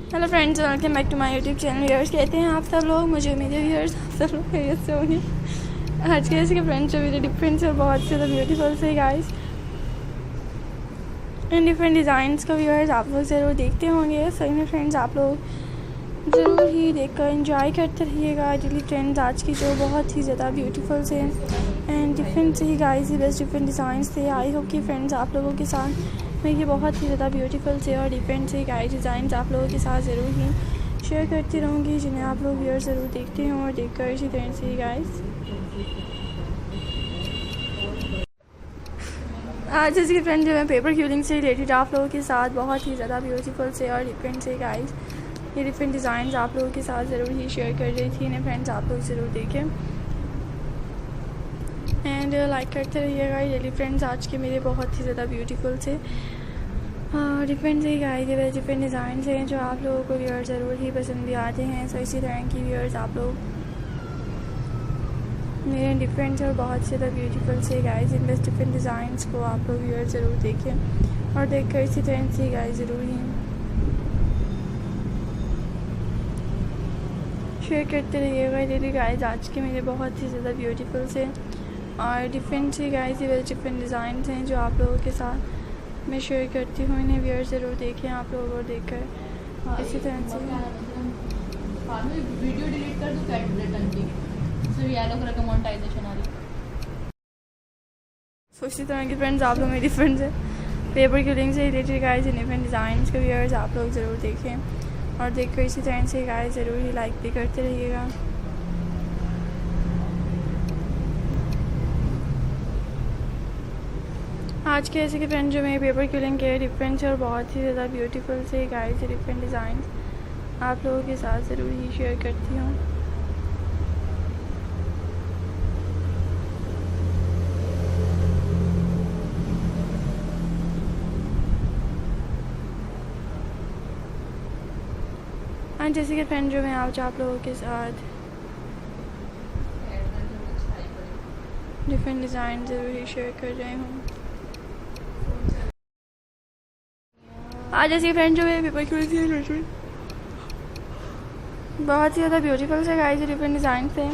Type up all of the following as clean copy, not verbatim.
Hello friends, welcome back to my YouTube channel. Viewers, कहते हैं आप सब लोग, मुझे उम्मीद है व्यूअर्स आप सब लोग खैरियत से होंगे। आज के ऐसे फ्रेंड्स जो मेरे डिफरेंट और बहुत ज़्यादा ब्यूटीफुल से गाइस इन डिफरेंट डिज़ाइंस को व्यूअर्स आप लोग ज़रूर देखते होंगे। सही में फ्रेंड्स, आप लोग ज़रूर ही देखकर एंजॉय करते रहिएगा डेली ट्रेंड्स आज की जो बहुत ही ज़्यादा ब्यूटीफुल से एंड डिफरेंट से ही गाइस बेस्ट डिफरेंट डिज़ाइंस थे। आई होप कि फ्रेंड्स आप लोगों के साथ मैं ये बहुत ही ज़्यादा ब्यूटीफुल से और डिफरेंट से गाइस डिज़ाइंस आप लोगों के साथ ज़रूर ही शेयर करती रहूँगी, जिन्हें आप लोग व्यूअर्स ज़रूर देखते हों और देखकर इसी तरह से ही गाइस आज जैसे कि फ्रेंड जो है पेपर क्यूलिंग से रिलेटेड आप लोगों के साथ बहुत ही ज़्यादा ब्यूटीफुल से और डिफरेंट से गाइस ये डिफरेंट डिज़ाइंस आप लोगों के साथ ज़रूर ही शेयर कर रही थी। इन्हें फ्रेंड्स आप लोग ज़रूर देखें एंड लाइक करते रहिएगा। डेली फ्रेंड्स आज के मेरे बहुत ही ज़्यादा ब्यूटीफुल से डिफरेंट से गाइस डिफरेंट डिज़ाइंस हैं जो आप लोगों को व्यूअर्स ज़रूर ही पसंद भी आते हैं। सो इसी तरह की व्यूअर्स आप लोग मेरे डिफरेंट और बहुत ज़्यादा ब्यूटीफुल से guys in best different designs को आप लोग व्यूअर्स ज़रूर देखें और देखकर इसी तरह से गाइस ज़रूर ही शेयर करते रहिएगा। डेली गाइस आज के मेरे बहुत ही ज़्यादा ब्यूटीफुल से और डिफरेंट से गाइस ये डिफरेंट डिज़ाइंस हैं जो आप लोगों के साथ मैं शेयर करती हूँ। इन्हें व्यूअर्स ज़रूर देखें आप लोग और देखकर इसी तरह से वीडियो डिलीट कर दूँ कैलकुलेटर की सिर्फ येलो कलर का मोनेटाइजेशन आ रही। सो इसी तरह की फ्रेंड्स आप लोग में डिफरेंट से पेपर क्यूलिंग से रिलेटेड गाइस डिफरेंट डिज़ाइंस के व्यूअर्स आप लोग ज़रूर देखें और देखकर इसी तरह से गाइस ज़रूर ही लाइक भी करते रहिएगा। आज के ऐसे के फ्रेंड जो मेरे पेपर क्यूलिंग के डिफरेंट और बहुत ही ज़्यादा ब्यूटीफुल से गाइस डिफरेंट डिज़ाइंस आप लोगों के साथ ज़रूर ही शेयर करती हूँ। एंड जैसे कि फ्रेंड जो मैं आज आप लोगों के साथ डिफरेंट डिज़ाइन ज़रूर ही शेयर कर रही हूँ। आज जैसे फ्रेंड जो है पेपर क्यूलिंग बहुत ही ज़्यादा ब्यूटीफुल से गाइस डिफरेंट डिज़ाइन थे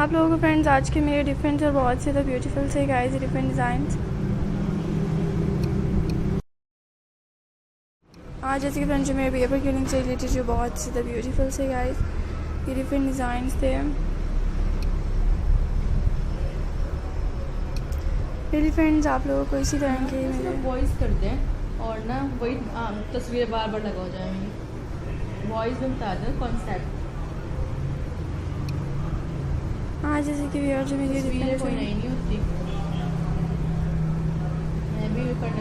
आप लोगों को फ्रेंड्स आज के मेरे डिफरेंट और बहुत ज़्यादा ब्यूटीफुल से गाइस डिफरेंट डिज़ाइंस आज जैसे कि फ्रेंड जो मेरे पेपर क्यूलिंग से रिलेटेड जो बहुत ज़्यादा ब्यूटीफुल से गाइस ये डिफरेंट डिज़ाइंस थे। मेरी फ्रेंड्स आप लोगों को इसी तरह के मेरे वॉइस कर दें और ना वही तस्वीरें बार बार लगा हो जाएंगी। वॉइस में बता दें कॉन्सेप्ट। आज जैसे कि व्यूअर जो मेरी तस्वीरें कोई नहीं होती। मैं भी करने